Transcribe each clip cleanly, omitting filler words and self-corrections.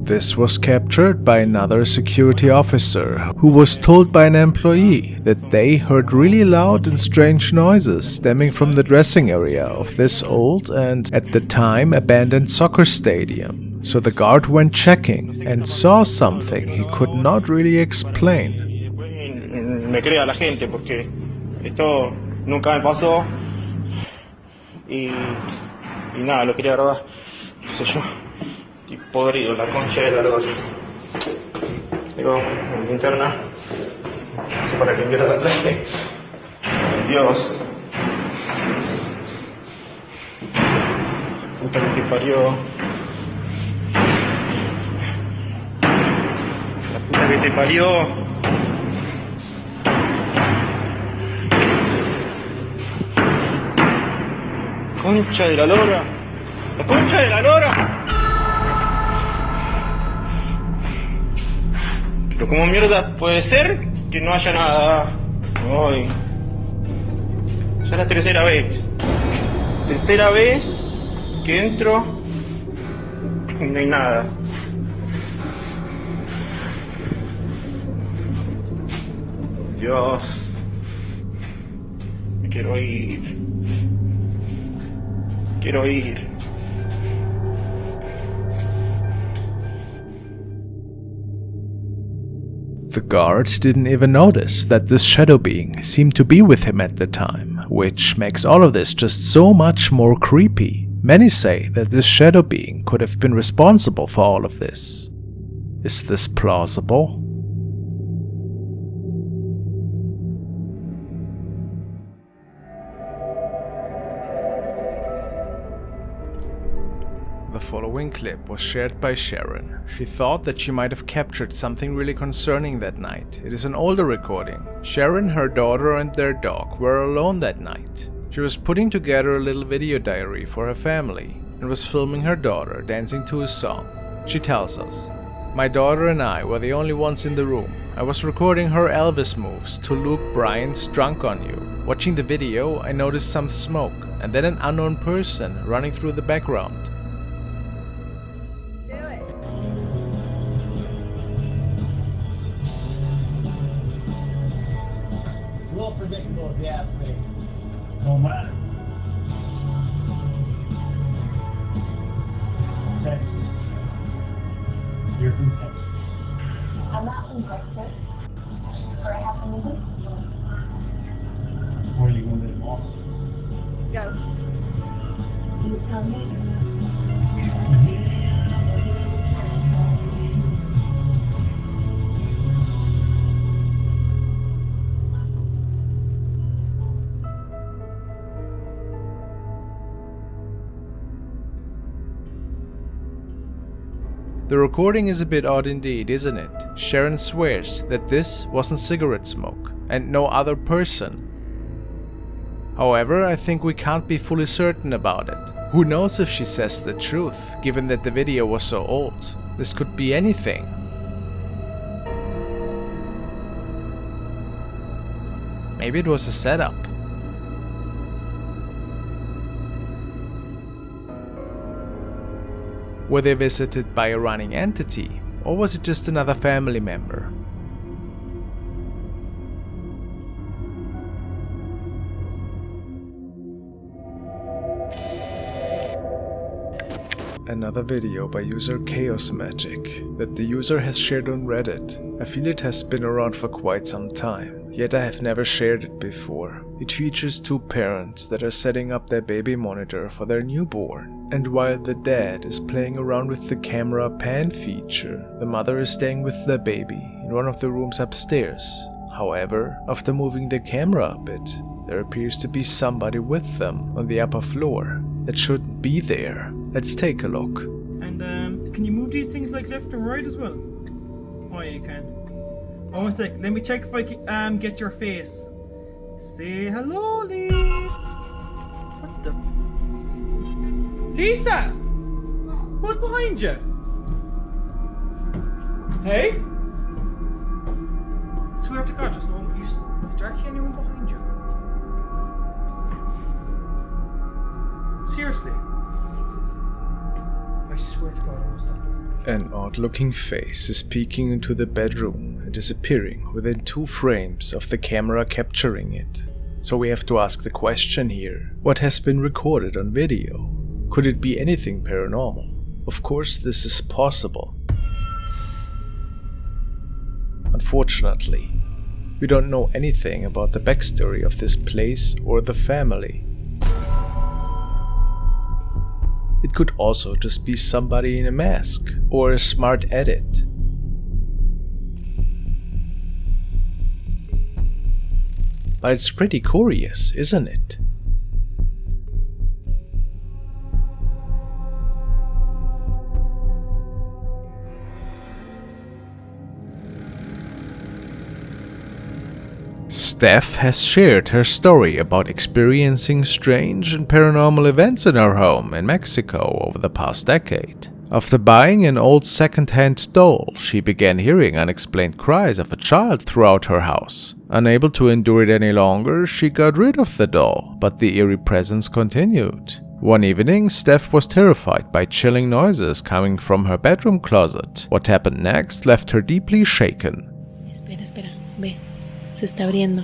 This was captured by another security officer who was told by an employee that they heard really loud and strange noises stemming from the dressing area of this old and, at the time, abandoned soccer stadium. So the guard went checking and saw something he could not really explain. Me crea la gente porque esto nunca me pasó y nada, lo quería grabar, qué sé yo. Podrido, la concha de la lora. Digo, en linterna, no sé para qué enviar la clase. Dios. Puta que te parió. La puta que te parió. Concha de la lora. La concha de la lora. Pero ¿cómo mierda puede ser que no haya nada hoy? Ya es la tercera vez. Tercera vez que entro y no hay nada. Dios. Me quiero ir. Quiero ir. The guards didn't even notice that this shadow being seemed to be with him at the time, which makes all of this just so much more creepy. Many say that this shadow being could have been responsible for all of this. Is this plausible? The following clip was shared by Sharon. She thought that she might have captured something really concerning that night. It is an older recording. Sharon, her daughter and their dog were alone that night. She was putting together a little video diary for her family and was filming her daughter dancing to a song. She tells us, "My daughter and I were the only ones in the room. I was recording her Elvis moves to Luke Bryan's Drunk on You. Watching the video, I noticed some smoke and then an unknown person running through the background. Predictable if you ask me. No matter. Texas. You're from Texas. I'm not from Texas. Or I have to move it. Where are you going to live, Austin? Go. You tell me. The recording is a bit odd indeed, isn't it? Sharon swears that this wasn't cigarette smoke and no other person. However, I think we can't be fully certain about it. Who knows if she says the truth, given that the video was so old? This could be anything. Maybe it was a setup. Were they visited by a running entity, or was it just another family member? Another video by user Chaos Magic that the user has shared on Reddit. I feel it has been around for quite some time, yet I have never shared it before. It features two parents that are setting up their baby monitor for their newborn, and while the dad is playing around with the camera pan feature, the mother is staying with the baby in one of the rooms upstairs. However, after moving the camera a bit, there appears to be somebody with them on the upper floor that shouldn't be there. Let's take a look. And can you move these things like left and right as well? Oh yeah, you can. Oh, 1 sec. Let me check if I can get your face. Say hello, Lisa. What the? Lisa! Who's behind you? Hey? Swear to God, just no. Is there actually anyone behind you? Seriously? I swear to God, I won't stop this. An odd-looking face is peeking into the bedroom and disappearing within 2 frames of the camera capturing it. So we have to ask the question here, what has been recorded on video? Could it be anything paranormal? Of course, this is possible. Unfortunately, we don't know anything about the backstory of this place or the family. It could also just be somebody in a mask or a smart edit. But it's pretty curious, isn't it? Steph has shared her story about experiencing strange and paranormal events in her home in Mexico over the past decade. After buying an old second-hand doll, she began hearing unexplained cries of a child throughout her house. Unable to endure it any longer, she got rid of the doll, but the eerie presence continued. One evening, Steph was terrified by chilling noises coming from her bedroom closet. What happened next left her deeply shaken. Espera, ve. Se está abriendo.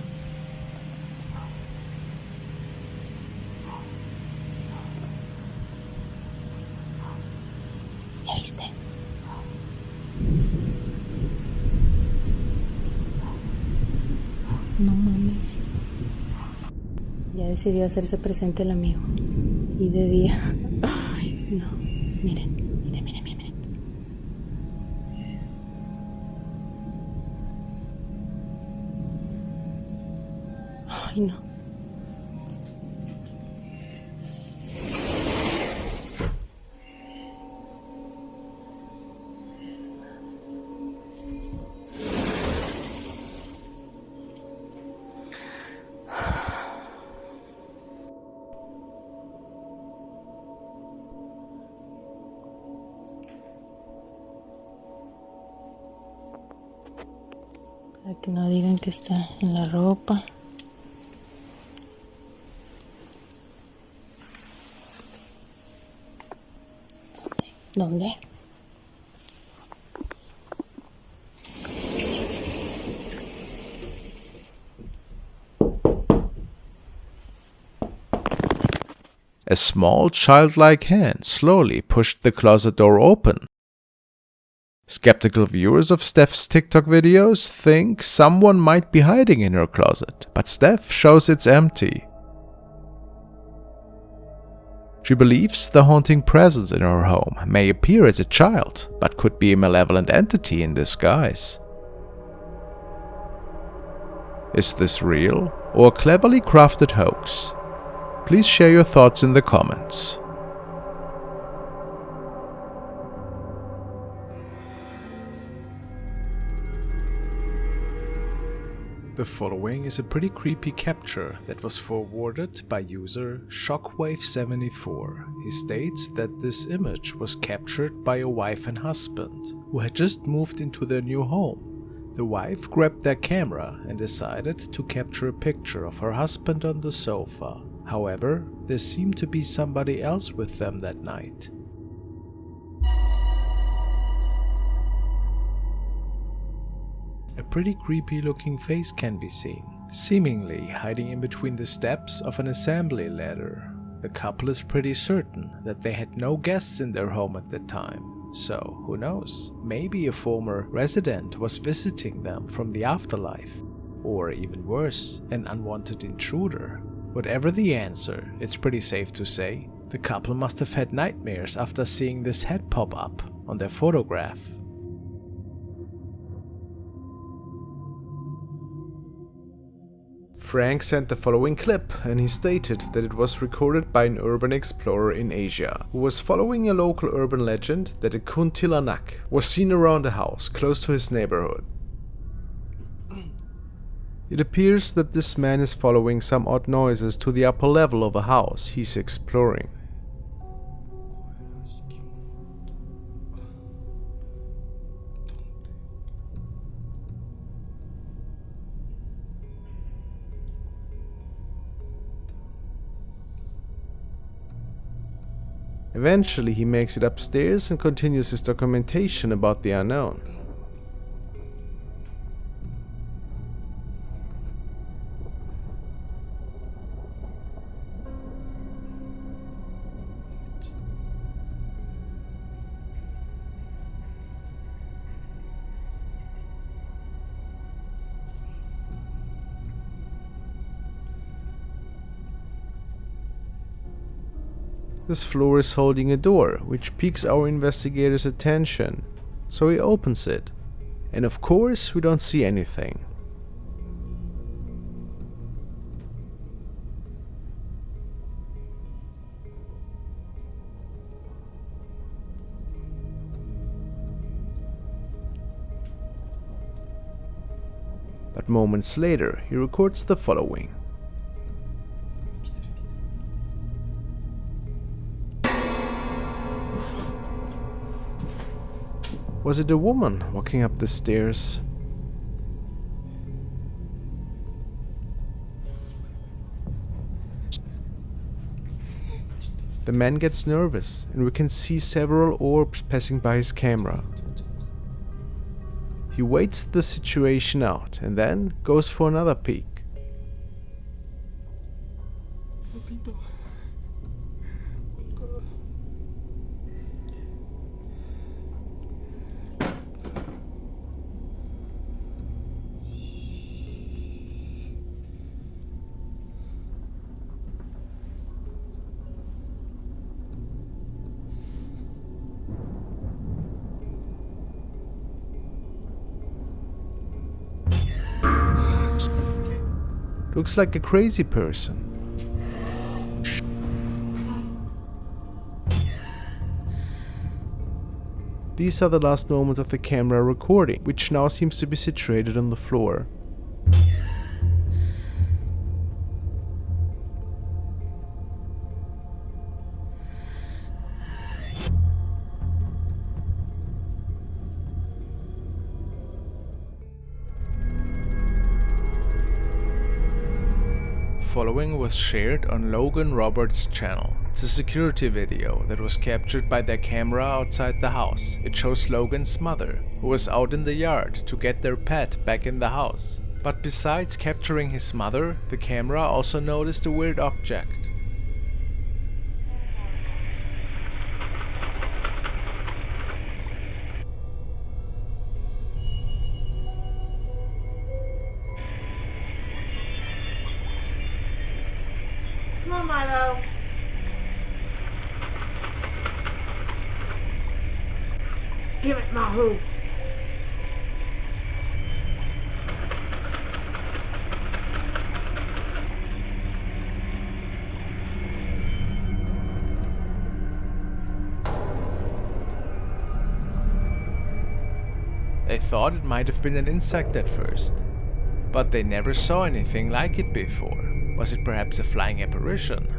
¿Ya viste? No mames. Ya decidió hacerse presente el amigo. Y de día. Ay, no. Miren. Ay, no. Para que no digan que está en la ropa. ¿Dónde? A small childlike hand slowly pushed the closet door open. Skeptical viewers of Steph's TikTok videos think someone might be hiding in her closet, but Steph shows it's empty. She believes the haunting presence in her home may appear as a child, but could be a malevolent entity in disguise. Is this real or a cleverly crafted hoax? Please share your thoughts in the comments. The following is a pretty creepy capture that was forwarded by user Shockwave74. He states that this image was captured by a wife and husband who had just moved into their new home. The wife grabbed their camera and decided to capture a picture of her husband on the sofa. However, there seemed to be somebody else with them that night. A pretty creepy looking face can be seen, seemingly hiding in between the steps of an assembly ladder. The couple is pretty certain that they had no guests in their home at the time, so who knows, maybe a former resident was visiting them from the afterlife, or even worse, an unwanted intruder. Whatever the answer, it's pretty safe to say, the couple must have had nightmares after seeing this head pop up on their photograph. Frank sent the following clip, and he stated that it was recorded by an urban explorer in Asia, who was following a local urban legend that a kuntilanak was seen around a house close to his neighborhood. It appears that this man is following some odd noises to the upper level of a house he's exploring. Eventually he makes it upstairs and continues his documentation about the unknown. This floor is holding a door, which piques our investigator's attention, so he opens it, and of course we don't see anything. But moments later, he records the following. Was it a woman walking up the stairs? The man gets nervous, and we can see several orbs passing by his camera. He waits the situation out and then goes for another peek. Looks like a crazy person. These are the last moments of the camera recording, which now seems to be situated on the floor. Following was shared on Logan Roberts' channel. It's a security video that was captured by their camera outside the house. It shows Logan's mother, who was out in the yard to get their pet back in the house. But besides capturing his mother, the camera also noticed a weird object. Come on, Milo. Give it, Mahu. They thought it might have been an insect at first, but they never saw anything like it before. Was it perhaps a flying apparition?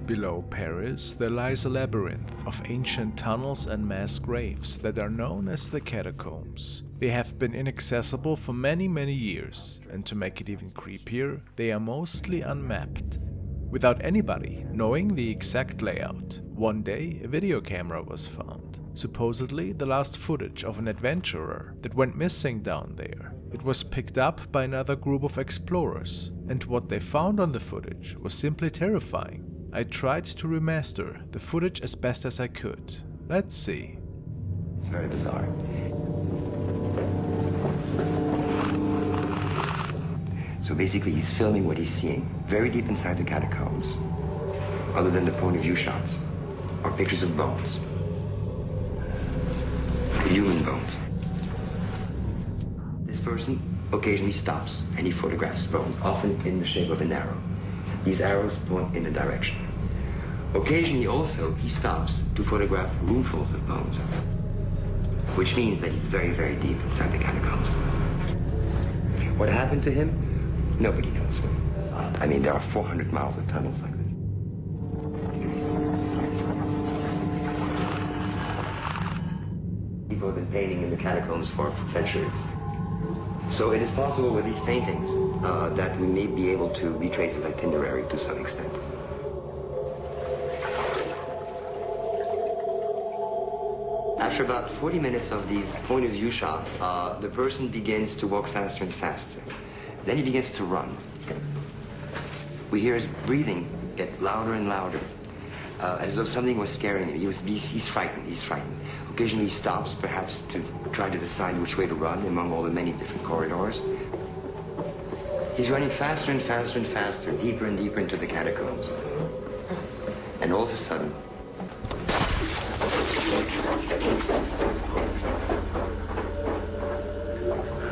Below Paris, there lies a labyrinth of ancient tunnels and mass graves that are known as the catacombs. They have been inaccessible for many years, and to make it even creepier, they are mostly unmapped, without anybody knowing the exact layout. One day, a video camera was found, supposedly the last footage of an adventurer that went missing down there. It was picked up by another group of explorers, and what they found on the footage was simply terrifying. I tried to remaster the footage as best as I could. Let's see. It's very bizarre. So basically he's filming what he's seeing very deep inside the catacombs, other than the point of view shots or pictures of bones. Human bones. This person occasionally stops and he photographs bones, often in the shape of an arrow. These arrows point in a direction. Occasionally also, he stops to photograph roomfuls of bones, which means that he's very deep inside the catacombs. What happened to him? Nobody knows. I mean, there are 400 miles of tunnels like this. People have been painting in the catacombs for centuries. So it is possible with these paintings that we may be able to retrace its itinerary to some extent. After about 40 minutes of these point-of-view shots, the person begins to walk faster and faster. Then he begins to run. We hear his breathing get louder and louder, as though something was scaring him. He's frightened, he's frightened. Occasionally he stops, perhaps to try to decide which way to run among all the many different corridors. He's running faster and faster and faster, deeper and deeper into the catacombs. And all of a sudden,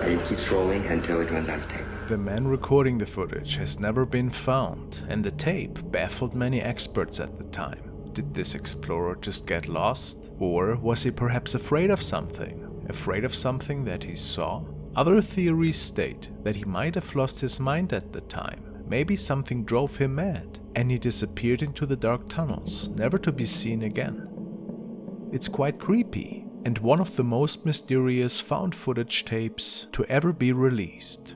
and it keeps rolling until it runs out of tape. The man recording the footage has never been found, and the tape baffled many experts at the time. Did this explorer just get lost? Or was he perhaps afraid of something? Afraid of something that he saw? Other theories state that he might have lost his mind at the time. Maybe something drove him mad, and he disappeared into the dark tunnels, never to be seen again. It's quite creepy, and one of the most mysterious found footage tapes to ever be released.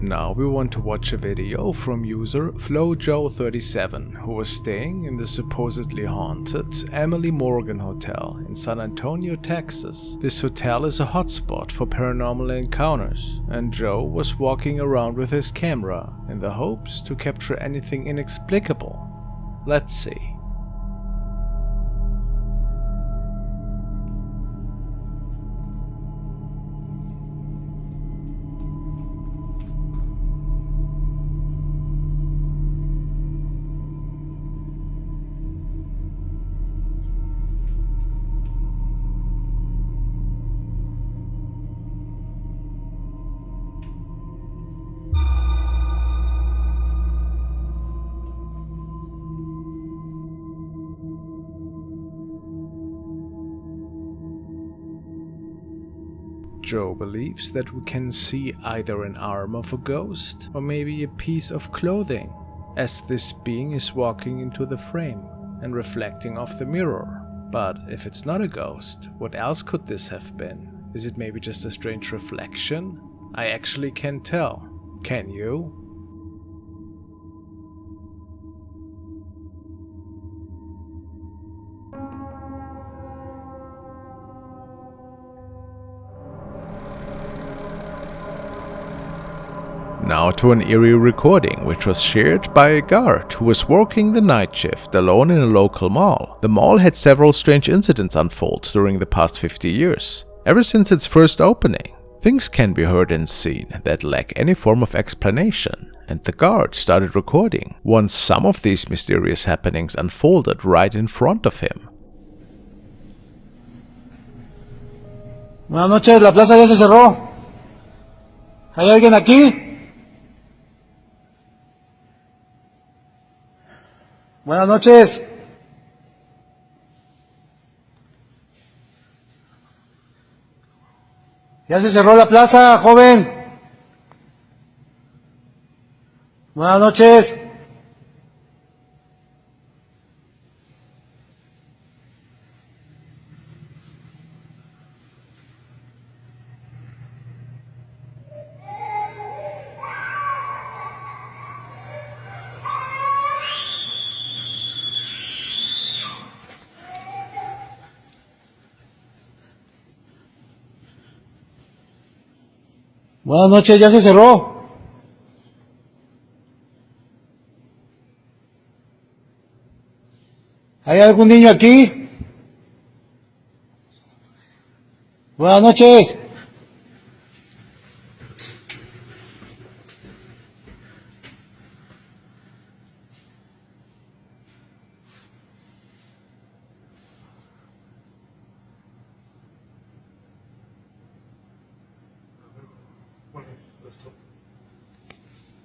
Now we want to watch a video from user FlowJoe37, who was staying in the supposedly haunted Emily Morgan Hotel in San Antonio, Texas. This hotel is a hotspot for paranormal encounters, and Joe was walking around with his camera in the hopes to capture anything inexplicable. Let's see. Joe believes that we can see either an arm of a ghost or maybe a piece of clothing, as this being is walking into the frame and reflecting off the mirror. But if it's not a ghost, what else could this have been? Is it maybe just a strange reflection? I actually can't tell. Can you? Now to an eerie recording which was shared by a guard who was working the night shift alone in a local mall. The mall had several strange incidents unfold during the past 50 years. Ever since its first opening, things can be heard and seen that lack any form of explanation, and the guard started recording once some of these mysterious happenings unfolded right in front of him. Buenas noches, la plaza ya se cerró. ¿Hay alguien aquí? Buenas noches. Ya se cerró la plaza, joven. Buenas noches. Buenas noches, ya se cerró. ¿Hay algún niño aquí? Buenas noches.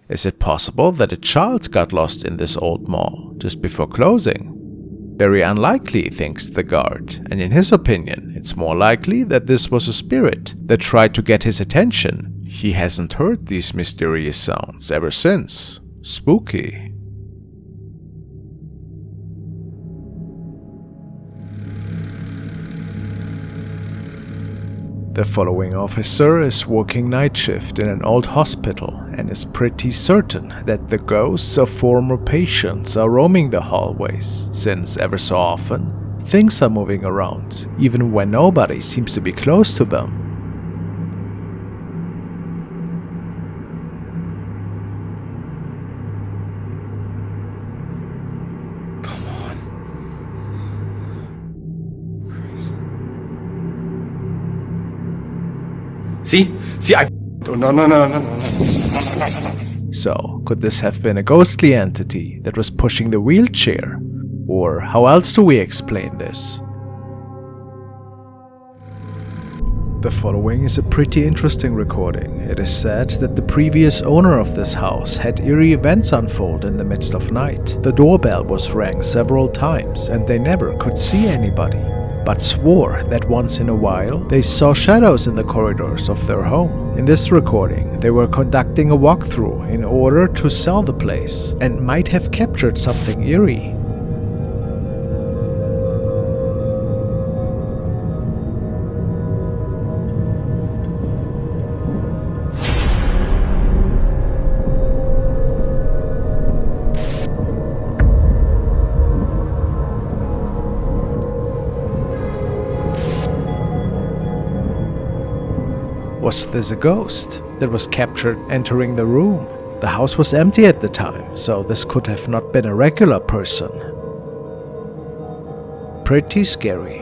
Is it possible that a child got lost in this old mall just before closing? Very unlikely, thinks the guard, and in his opinion, it's more likely that this was a spirit that tried to get his attention. He hasn't heard these mysterious sounds ever since. Spooky. The following officer is working night shift in an old hospital and is pretty certain that the ghosts of former patients are roaming the hallways, since ever so often things are moving around, even when nobody seems to be close to them. See, oh, no. So, could this have been a ghostly entity that was pushing the wheelchair? Or how else do we explain this? The following is a pretty interesting recording. It is said that the previous owner of this house had eerie events unfold in the midst of night. The doorbell was rang several times and they never could see anybody, but swore that once in a while they saw shadows in the corridors of their home. In this recording, they were conducting a walkthrough in order to sell the place and might have captured something eerie. Was this a ghost that was captured entering the room? The house was empty at the time, so this could have not been a regular person. Pretty scary.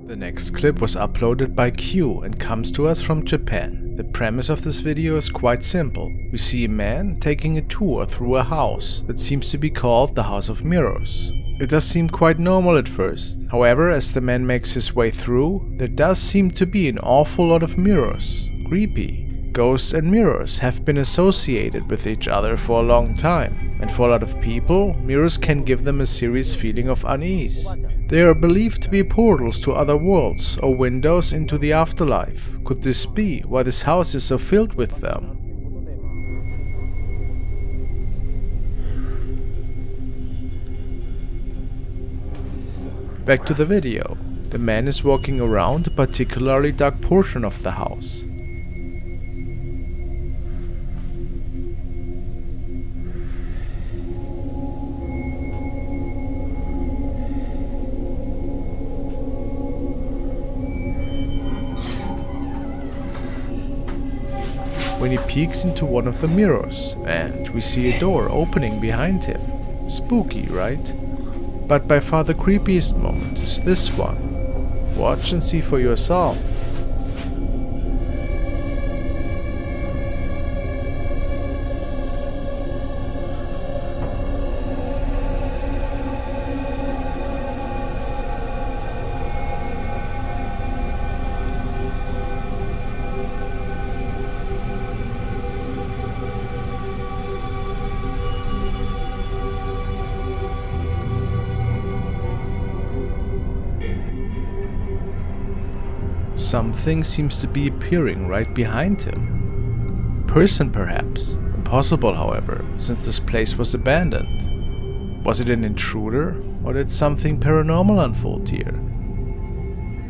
The next clip was uploaded by Q and comes to us from Japan. The premise of this video is quite simple. We see a man taking a tour through a house that seems to be called the House of Mirrors. It does seem quite normal at first. However, as the man makes his way through, there does seem to be an awful lot of mirrors. Creepy. Ghosts and mirrors have been associated with each other for a long time, and for a lot of people, mirrors can give them a serious feeling of unease. They are believed to be portals to other worlds or windows into the afterlife. Could this be why this house is so filled with them? Back to the video. The man is walking around a particularly dark portion of the house. When he peeks into one of the mirrors, and we see a door opening behind him. Spooky, right? But by far the creepiest moment is this one. Watch and see for yourself. Something seems to be appearing right behind him. A person perhaps. Impossible, however, since this place was abandoned. Was it an intruder, or did something paranormal unfold here?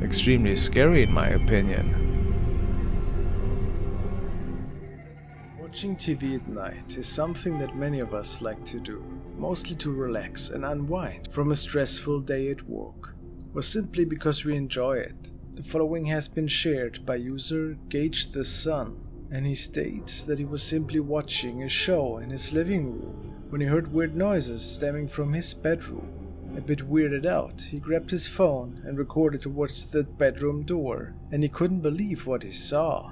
Extremely scary in my opinion. Watching TV at night is something that many of us like to do, mostly to relax and unwind from a stressful day at work, or simply because we enjoy it. The following has been shared by user Gage the Sun, and he states that he was simply watching a show in his living room when he heard weird noises stemming from his bedroom. A bit weirded out, he grabbed his phone and recorded towards the bedroom door, and he couldn't believe what he saw.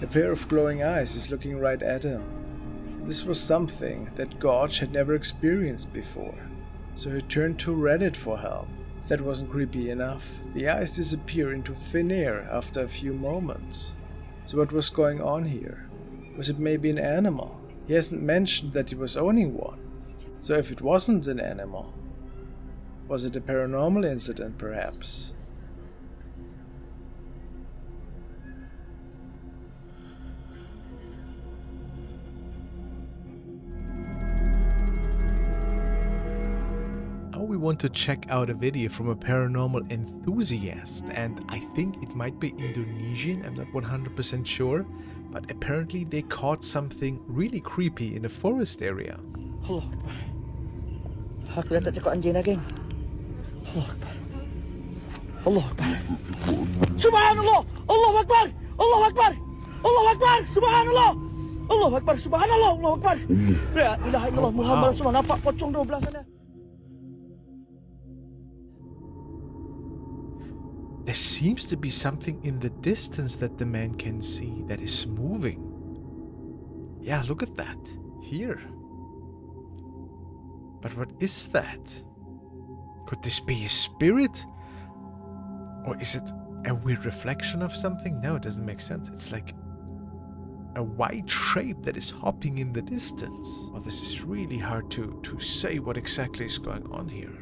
A pair of glowing eyes is looking right at him. This was something that Gage had never experienced before, so he turned to Reddit for help. If that wasn't creepy enough, the eyes disappear into thin air after a few moments. So what was going on here? Was it maybe an animal? He hasn't mentioned that he was owning one. So if it wasn't an animal, was it a paranormal incident perhaps? We want to check out a video from a paranormal enthusiast, and I think it might be Indonesian, I'm not 100% sure, but apparently they caught something really creepy in a forest area. Allah Akbar. Aku dah tak cakap anjing lagi. Allah Akbar. Allah Akbar. Subhanallah. Allah Akbar. Allah Akbar. Allah Akbar. Subhanallah. Allah Akbar. Subhanallah. Allah Akbar. La ilaha illallah Muhammad Rasulullah. Nampak pocong 12 sana. There seems to be something in the distance that the man can see that is moving. Yeah, look at that. Here. But what is that? Could this be a spirit? Or is it a weird reflection of something? No, it doesn't make sense. It's like a white shape that is hopping in the distance. Well, this is really hard to say what exactly is going on here.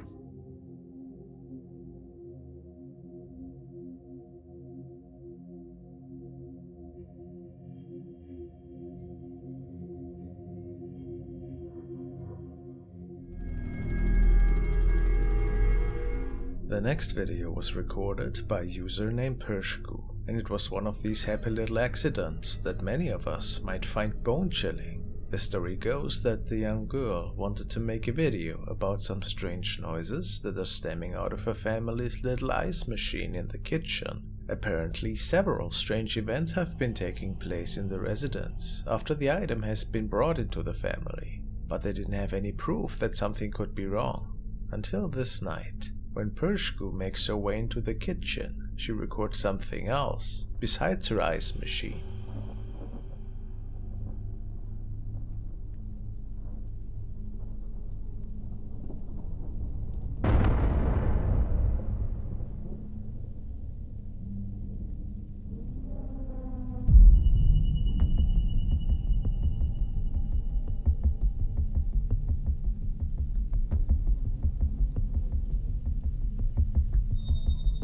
The next video was recorded by a user named Pershku, and it was one of these happy little accidents that many of us might find bone-chilling. The story goes that the young girl wanted to make a video about some strange noises that are stemming out of her family's little ice machine in the kitchen. Apparently, several strange events have been taking place in the residence after the item has been brought into the family, but they didn't have any proof that something could be wrong. Until this night. When Pershku makes her way into the kitchen, she records something else besides her ice machine.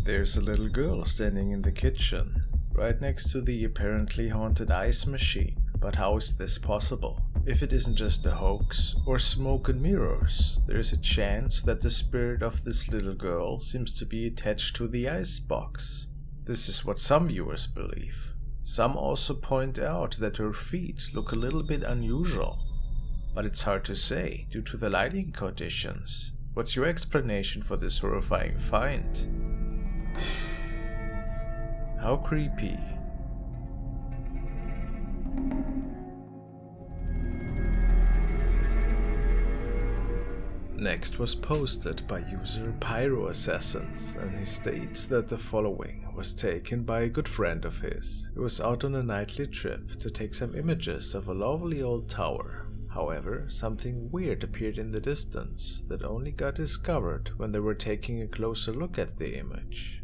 There's a little girl standing in the kitchen, right next to the apparently haunted ice machine. But how is this possible? If it isn't just a hoax or smoke and mirrors, there's a chance that the spirit of this little girl seems to be attached to the ice box. This is what some viewers believe. Some also point out that her feet look a little bit unusual. But it's hard to say due to the lighting conditions. What's your explanation for this horrifying find? How creepy. Next was posted by user Pyro Assassins, and he states that the following was taken by a good friend of his. He was out on a nightly trip to take some images of a lovely old tower. However, something weird appeared in the distance that only got discovered when they were taking a closer look at the image.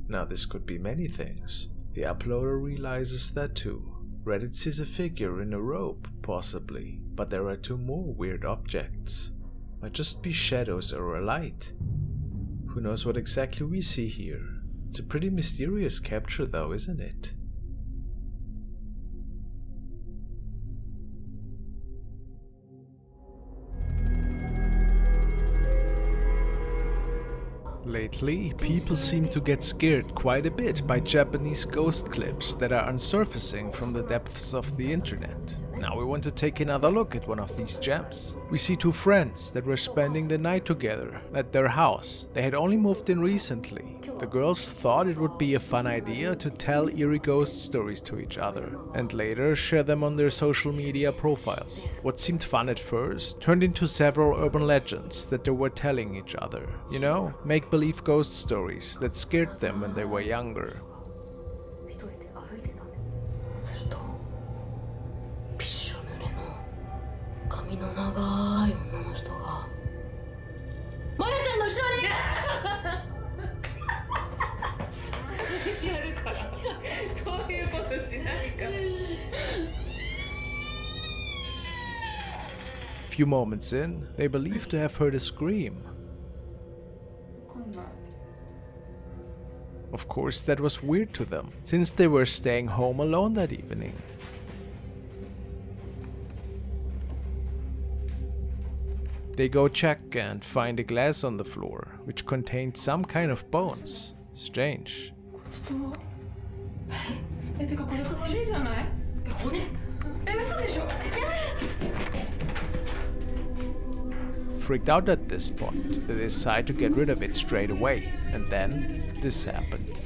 Now this could be many things. The uploader realizes that too. Reddit sees a figure in a robe, possibly, but there are two more weird objects. Might just be shadows or a light. Who knows what exactly we see here? It's a pretty mysterious capture though, isn't it? Lately, people seem to get scared quite a bit by Japanese ghost clips that are unsurfacing from the depths of the internet. Now we want to take another look at one of these gems. We see two friends that were spending the night together at their house. They had only moved in recently. The girls thought it would be a fun idea to tell eerie ghost stories to each other and later share them on their social media profiles. What seemed fun at first turned into several urban legends that they were telling each other. You know, make-believe ghost stories that scared them when they were younger. few moments in, they believe to have heard a scream. Of course, that was weird to them, since they were staying home alone that evening. They go check and find a glass on the floor, which contained some kind of bones. Strange. Freaked out at this point, they decide to get rid of it straight away, and then this happened.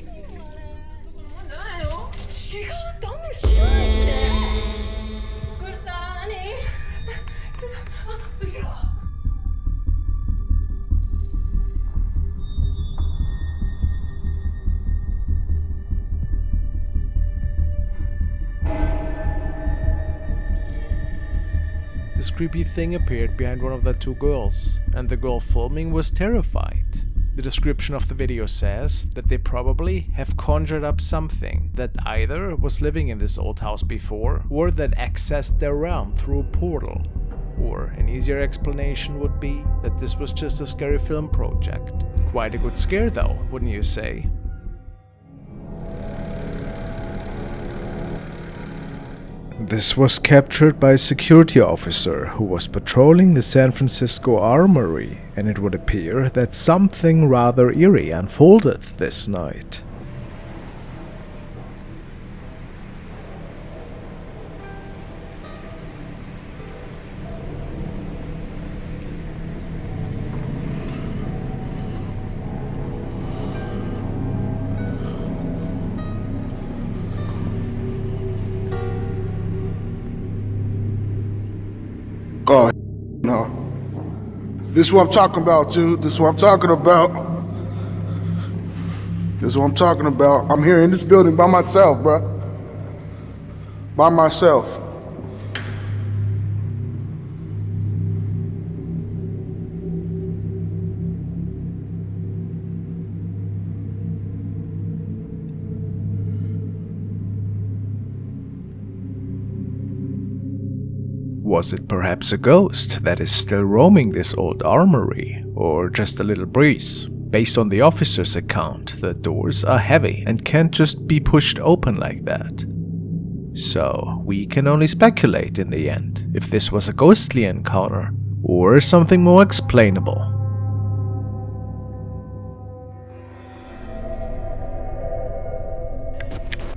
This creepy thing appeared behind one of the two girls, and the girl filming was terrified. The description of the video says that they probably have conjured up something that either was living in this old house before, or that accessed their realm through a portal. Or an easier explanation would be that this was just a scary film project. Quite a good scare though, wouldn't you say? This was captured by a security officer who was patrolling the San Francisco Armory, and it would appear that something rather eerie unfolded this night. Oh, no. This is what I'm talking about, dude. This is what I'm talking about. This is what I'm talking about. I'm here in this building by myself, bro. By myself. Was it perhaps a ghost that is still roaming this old armory, or just a little breeze? Based on the officer's account, the doors are heavy and can't just be pushed open like that. So, we can only speculate in the end if this was a ghostly encounter, or something more explainable.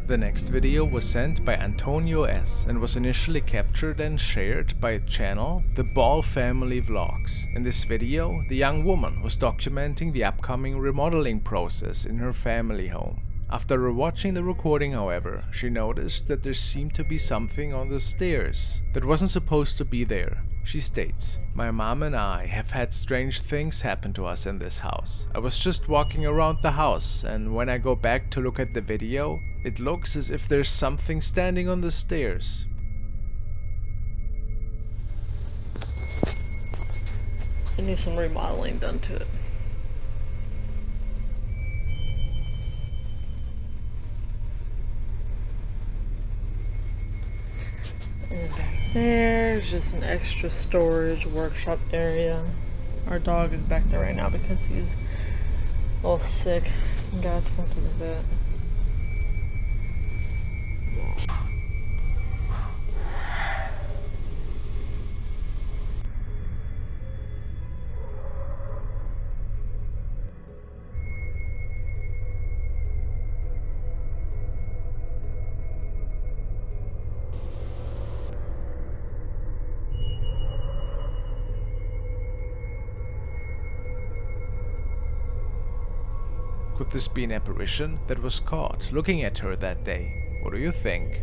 The next video was sent by Antonio S. and was initially captured and shared by channel The Ball Family Vlogs. In this video, the young woman was documenting the upcoming remodeling process in her family home. After rewatching the recording, however, she noticed that there seemed to be something on the stairs that wasn't supposed to be there. She states, "My mom and I have had strange things happen to us in this house. I was just walking around the house, and when I go back to look at the video, it looks as if there's something standing on the stairs." It needs some remodeling done to it. And back there's just an extra storage workshop area. Our dog is back there right now because he's all sick and got to go to the vet. Could this be an apparition that was caught looking at her that day? What do you think?